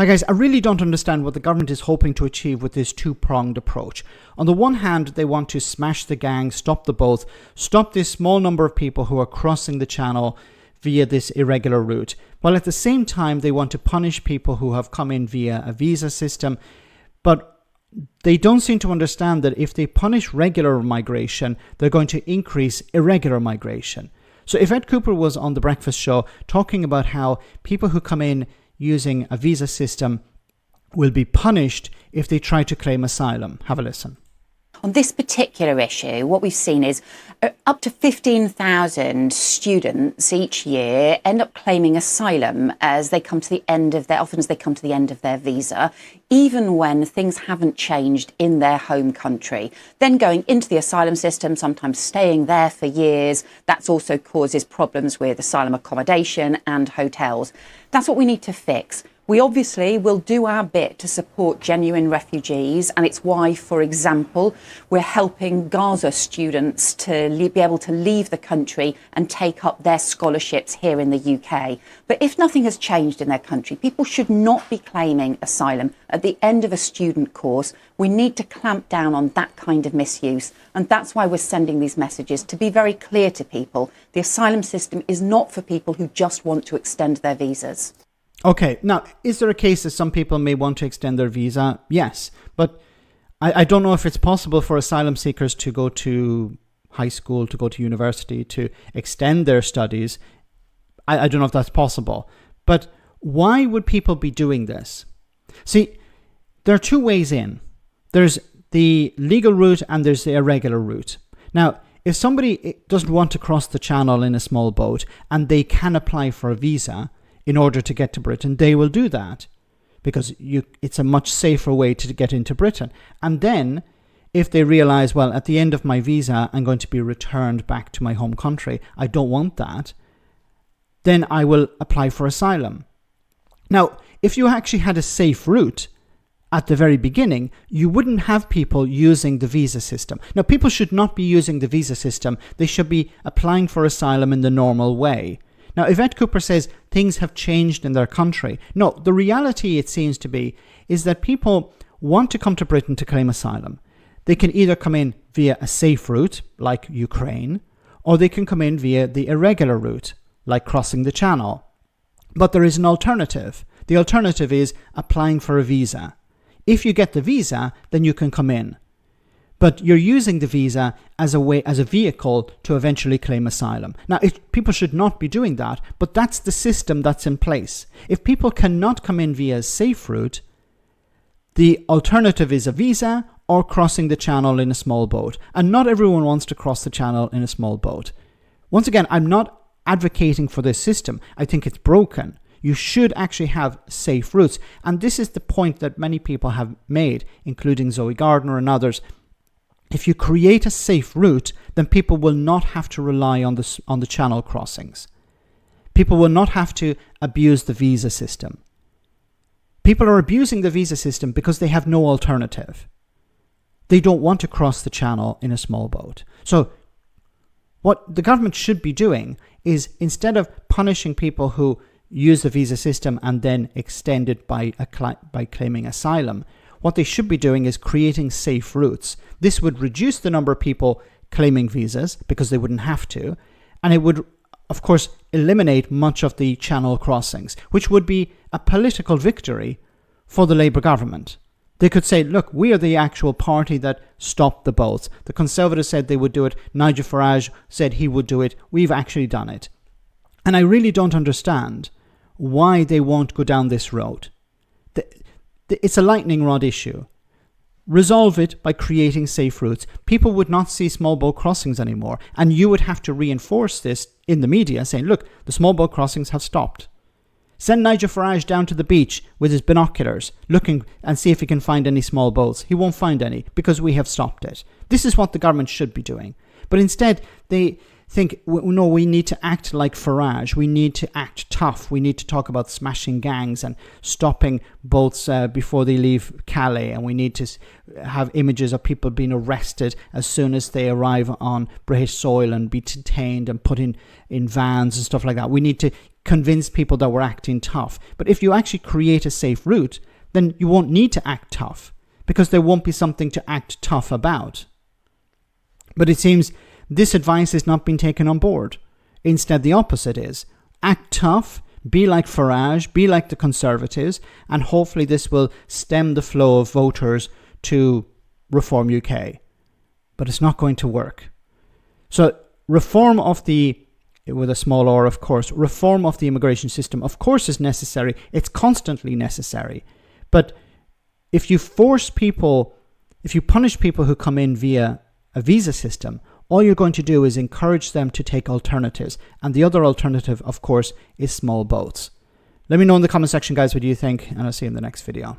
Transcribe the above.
Hi guys, I really don't understand what the government is hoping to achieve with this two-pronged approach. On the one hand, they want to smash the gang, stop the boat, stop this small number of people who are crossing the channel via this irregular route, while at the same time they want to punish people who have come in via a visa system. But they don't seem to understand that if they punish regular migration, they're going to increase irregular migration. So Yvette Cooper was on The Breakfast Show talking about how people who come in using a visa system will be punished if they try to claim asylum. Have a listen. On this particular issue, what we've seen is up to 15,000 students each year end up claiming asylum as they come to the end of their visa, even when things haven't changed in their home country. Then going into the asylum system, sometimes staying there for years, that also causes problems with asylum accommodation and hotels. That's what we need to fix. We obviously will do our bit to support genuine refugees, and it's why, for example, we're helping Gaza students to be able to leave the country and take up their scholarships here in the UK. But if nothing has changed in their country, people should not be claiming asylum at the end of a student course. We need to clamp down on that kind of misuse, and that's why we're sending these messages to be very clear to people. The asylum system is not for people who just want to extend their visas. Okay, now, is there a case that some people may want to extend their visa? Yes, but I don't know if it's possible for asylum seekers to go to high school, to go to university, to extend their studies. I don't know if that's possible. But why would people be doing this? See, there are two ways in. There's the legal route and there's the irregular route. Now, if somebody doesn't want to cross the channel in a small boat and they can apply for a visa in order to get to Britain, they will do that because it's a much safer way to get into Britain. And then if they realize, well, at the end of my visa, I'm going to be returned back to my home country, I don't want that, then I will apply for asylum. Now, if you actually had a safe route at the very beginning, you wouldn't have people using the visa system. Now, people should not be using the visa system. They should be applying for asylum in the normal way. Now, Yvette Cooper says things have changed in their country. No, the reality, it seems to be, is that people want to come to Britain to claim asylum. They can either come in via a safe route, like Ukraine, or they can come in via the irregular route, like crossing the channel. But there is an alternative. The alternative is applying for a visa. If you get the visa, then you can come in. But you're using the visa as a vehicle to eventually claim asylum. Now, people should not be doing that, but that's the system that's in place. If people cannot come in via a safe route, the alternative is a visa or crossing the channel in a small boat. And not everyone wants to cross the channel in a small boat. Once again, I'm not advocating for this system. I think it's broken. You should actually have safe routes. And this is the point that many people have made, including Zoe Gardner and others. If you create a safe route, then people will not have to rely on the channel crossings. People will not have to abuse the visa system. People are abusing the visa system because they have no alternative. They don't want to cross the channel in a small boat. So what the government should be doing is, instead of punishing people who use the visa system and then extend it by claiming asylum, what they should be doing is creating safe routes. This would reduce the number of people claiming visas because they wouldn't have to. And it would, of course, eliminate much of the channel crossings, which would be a political victory for the Labour government. They could say, look, we are the actual party that stopped the boats. The Conservatives said they would do it. Nigel Farage said he would do it. We've actually done it. And I really don't understand why they won't go down this road. It's a lightning rod issue. Resolve it by creating safe routes. People would not see small boat crossings anymore. And you would have to reinforce this in the media, saying, look, the small boat crossings have stopped. Send Nigel Farage down to the beach with his binoculars, looking and see if he can find any small boats. He won't find any because we have stopped it. This is what the government should be doing. But instead, they think, no, we need to act like Farage. We need to act tough. We need to talk about smashing gangs and stopping boats before they leave Calais. And we need to have images of people being arrested as soon as they arrive on British soil and be detained and put in vans and stuff like that. We need to convince people that we're acting tough. But if you actually create a safe route, then you won't need to act tough because there won't be something to act tough about. But it seems this advice is not being taken on board. Instead, the opposite is act tough, be like Farage, be like the Conservatives, and hopefully this will stem the flow of voters to Reform UK. But it's not going to work. So reform of the, with a small r of course, reform of the immigration system of course is necessary. It's constantly necessary. But if you force people, if you punish people who come in via a visa system, all you're going to do is encourage them to take alternatives. And the other alternative, of course, is small boats. Let me know in the comment section, guys, what you think, and I'll see you in the next video.